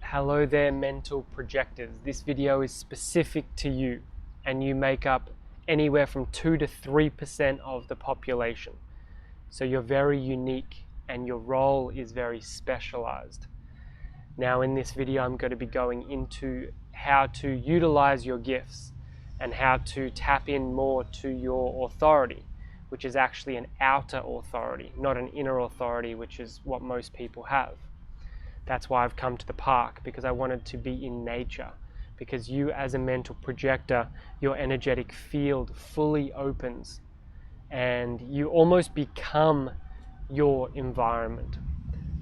Hello there, mental projectors. This video is specific to you, and you make up anywhere from 2 to 3% of the population. So you're very unique and your role is very specialized. Now in this video I'm going to be going into how to utilize your gifts and how to tap in more to your authority, which is actually an outer authority, not an inner authority, which is what most people have. That's why I've come to the park, because I wanted to be in nature. Because you as a mental projector, your energetic field fully opens and you almost become your environment.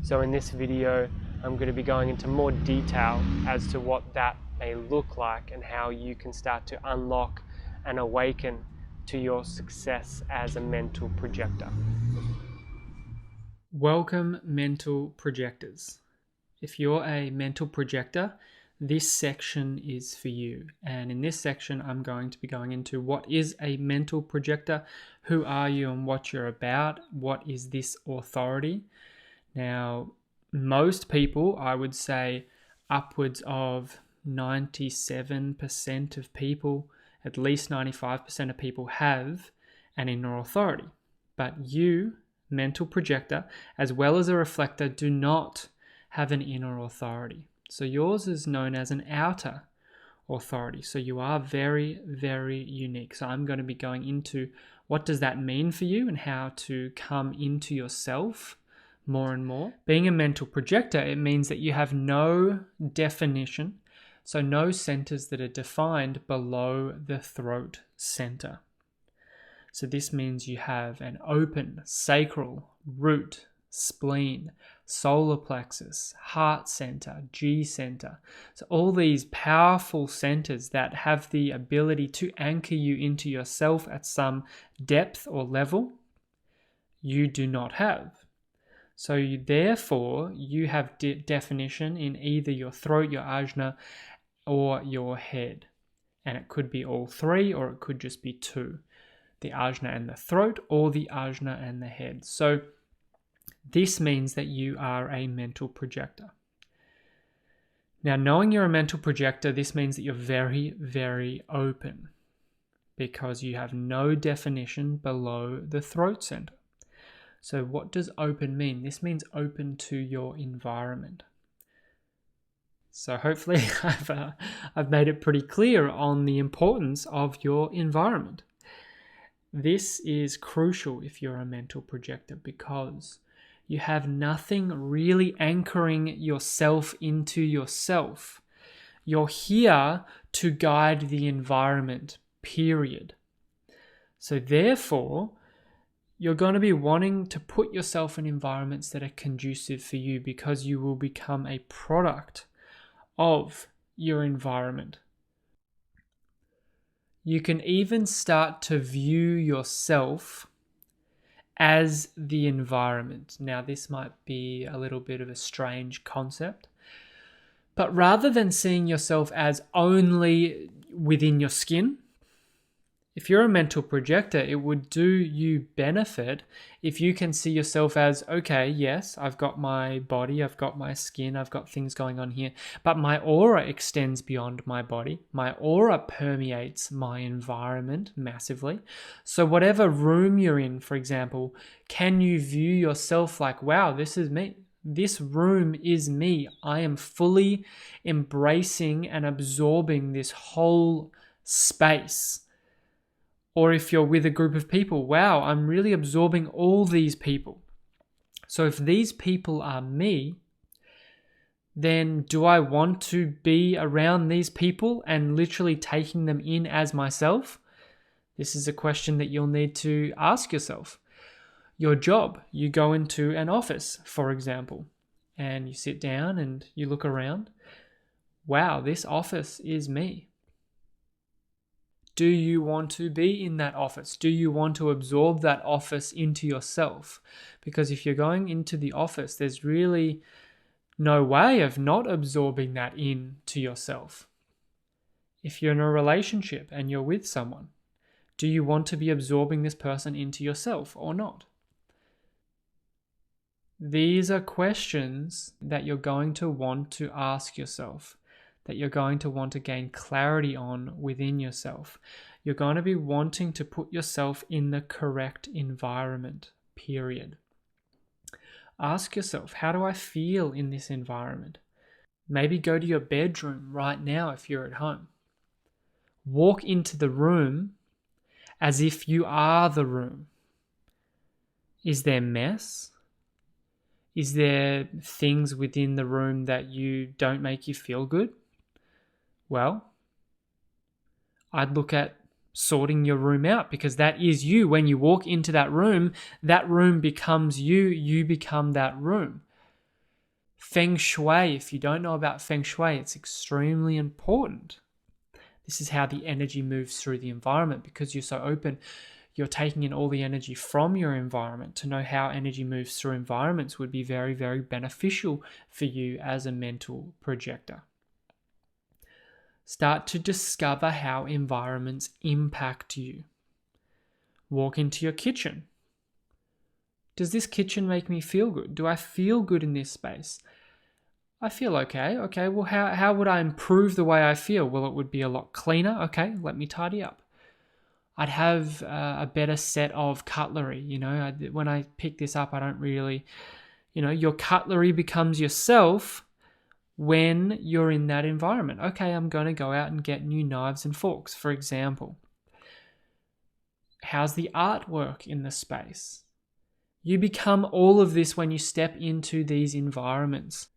So in this video, I'm going to be going into more detail as to what that may look like and how you can start to unlock and awaken to your success as a mental projector. Welcome, mental projectors. If you're a mental projector, this section is for you. And in this section, I'm going to be going into what is a mental projector, who are you and what you're about, what is this authority. Now, most people, I would say upwards of 97% of people, at least 95% of people have an inner authority. But you, mental projector, as well as a reflector, do not have an inner authority. So yours is known as an outer authority. So you are very, very unique. So I'm going to be going into what does that mean for you and how to come into yourself more and more. Being a mental projector, it means that you have no definition, so no centers that are defined below the throat center. So this means you have an open sacral, root, spleen, solar plexus, heart center, G center. So all these powerful centers that have the ability to anchor you into yourself at some depth or level, you do not have. So therefore, you have definition in either your throat, your ajna, or your head. And it could be all three, or it could just be two. The ajna and the throat, or the ajna and the head. So this means that you are a mental projector. Now, knowing you're a mental projector, this means that you're very, very open because you have no definition below the throat center. So what does open mean? This means open to your environment. So hopefully I've made it pretty clear on the importance of your environment. This is crucial if you're a mental projector because you have nothing really anchoring yourself into yourself. You're here to guide the environment, period. So therefore, you're going to be wanting to put yourself in environments that are conducive for you because you will become a product of your environment. You can even start to view yourself as the environment. Now, this might be a little bit of a strange concept, but rather than seeing yourself as only within your skin, if you're a mental projector, it would do you benefit if you can see yourself as, okay, yes, I've got my body, I've got my skin, I've got things going on here, but my aura extends beyond my body. My aura permeates my environment massively. So whatever room you're in, for example, can you view yourself like, wow, this is me. This room is me. I am fully embracing and absorbing this whole space. Or if you're with a group of people, wow, I'm really absorbing all these people. So if these people are me, then do I want to be around these people and literally taking them in as myself? This is a question that you'll need to ask yourself. Your job, you go into an office, for example, and you sit down and you look around. Wow, this office is me. Do you want to be in that office? Do you want to absorb that office into yourself? Because if you're going into the office, there's really no way of not absorbing that into yourself. If you're in a relationship and you're with someone, Do you want to be absorbing this person into yourself or not? These are questions that you're going to want to ask yourself, that you're going to want to gain clarity on within yourself. You're going to be wanting to put yourself in the correct environment, period. Ask yourself, how do I feel in this environment? Maybe go to your bedroom right now if you're at home. Walk into the room as if you are the room. Is there mess? Is there things within the room that don't make you feel good? Well, I'd look at sorting your room out, because that is you. When you walk into that room becomes you. You become that room. Feng Shui, if you don't know about Feng Shui, it's extremely important. This is how the energy moves through the environment. Because you're so open, you're taking in all the energy from your environment. To know how energy moves through environments would be very, very beneficial for you as a mental projector. Start to discover how environments impact you. Walk into your kitchen. Does this kitchen make me feel good? Do I feel good in this space? I feel okay. Okay, well, how would I improve the way I feel? Well, it would be a lot cleaner. Okay, let me tidy up. I'd have a better set of cutlery. When I pick this up, I don't really, your cutlery becomes yourself when you're in that environment. Okay, I'm going to go out and get new knives and forks, for example. How's the artwork in the space? You become all of this when you step into these environments.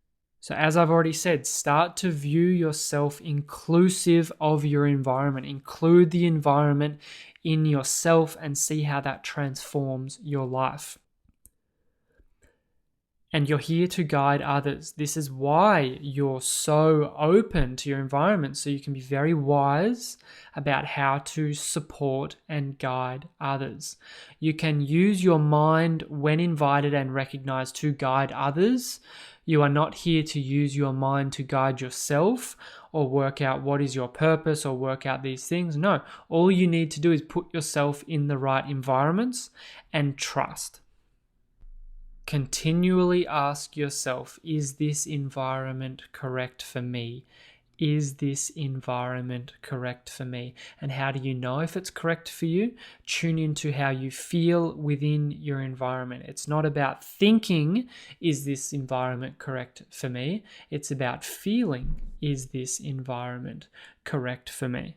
So as I've already said, start to view yourself inclusive of your environment. Include the environment in yourself and see how that transforms your life. And you're here to guide others. This is why you're so open to your environment, so you can be very wise about how to support and guide others. You can use your mind when invited and recognized to guide others. You are not here to use your mind to guide yourself or work out what is your purpose or work out these things. No, all you need to do is put yourself in the right environments and trust. Continually ask yourself, is this environment correct for me? Is this environment correct for me? And how do you know if it's correct for you? Tune into how you feel within your environment. It's not about thinking, is this environment correct for me? It's about feeling, is this environment correct for me?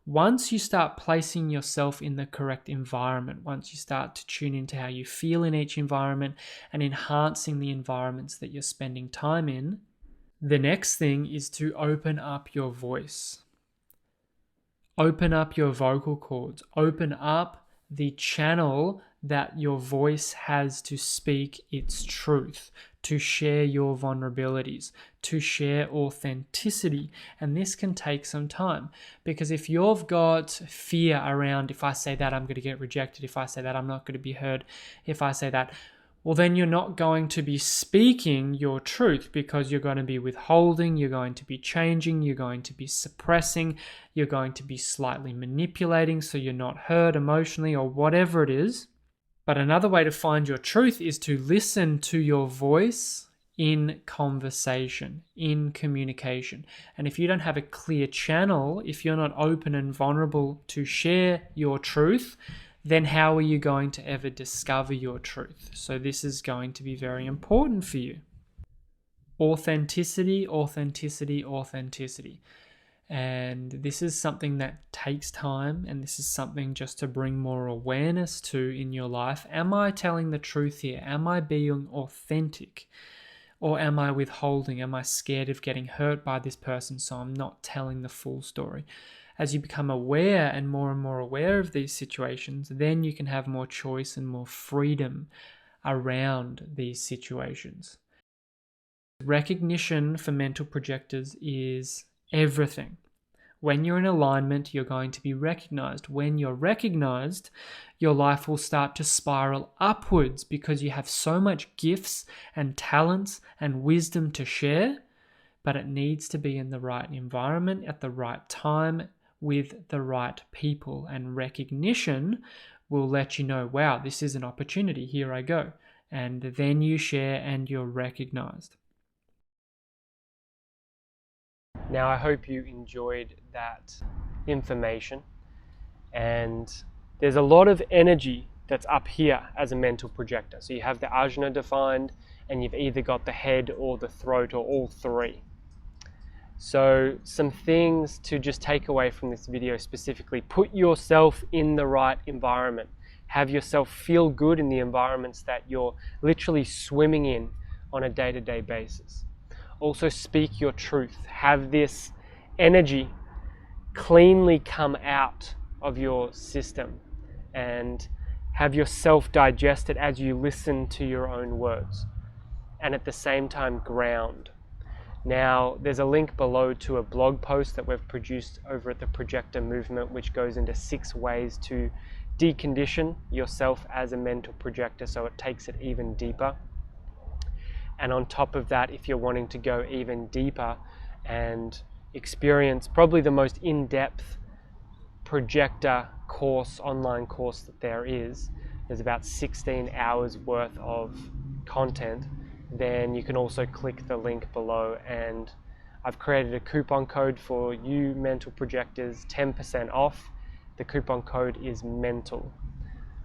Once you start placing yourself in the correct environment, once you start to tune into how you feel in each environment and enhancing the environments that you're spending time in, the next thing is to open up your voice. Open up your vocal cords. Open up the channel that your voice has to speak its truth, to share your vulnerabilities, to share authenticity. And this can take some time, because if you've got fear around, if I say that, I'm going to get rejected. If I say that, I'm not going to be heard. If I say that, well, then you're not going to be speaking your truth, because you're going to be withholding, you're going to be changing, you're going to be suppressing, you're going to be slightly manipulating so you're not heard emotionally or whatever it is. But another way to find your truth is to listen to your voice in conversation, in communication. And if you don't have a clear channel, if you're not open and vulnerable to share your truth, then how are you going to ever discover your truth? So this is going to be very important for you. Authenticity, authenticity, authenticity. And this is something that takes time, and this is something just to bring more awareness to in your life. Am I telling the truth here? Am I being authentic? Or am I withholding? Am I scared of getting hurt by this person, so I'm not telling the full story? As you become aware and more aware of these situations, then you can have more choice and more freedom around these situations. Recognition for mental projectors is everything. When you're in alignment, you're going to be recognized. When you're recognized, your life will start to spiral upwards, because you have so much gifts and talents and wisdom to share, but it needs to be in the right environment at the right time with the right people, and recognition will let you know, wow, this is an opportunity, here I go. And then you share and you're recognized. Now, I hope you enjoyed that information, and there's a lot of energy that's up here as a mental projector. So you have the ajna defined, and you've either got the head or the throat or all three. So some things to just take away from this video specifically: put yourself in the right environment. Have yourself feel good in the environments that you're literally swimming in on a day-to-day basis. Also, speak your truth. Have this energy cleanly come out of your system, and have yourself digest it as you listen to your own words, and at the same time ground. Now, there's a link below to a blog post that we've produced over at the Projector movement, which goes into 6 ways to decondition yourself as a mental projector, so it takes it even deeper. And on top of that, if you're wanting to go even deeper and experience probably the most in-depth projector course, online course that there's about 16 hours worth of content, then you can also click the link below, and I've created a coupon code for you mental projectors, 10% off. The coupon code is MENTAL.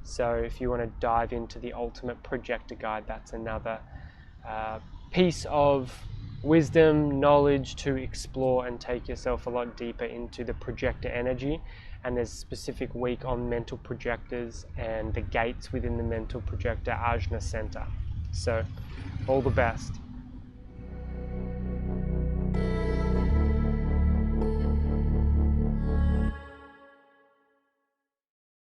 So if you want to dive into the ultimate projector guide, that's another piece of wisdom, knowledge to explore and take yourself a lot deeper into the projector energy. And there's a specific week on mental projectors and the gates within the mental projector ajna center. So all the best.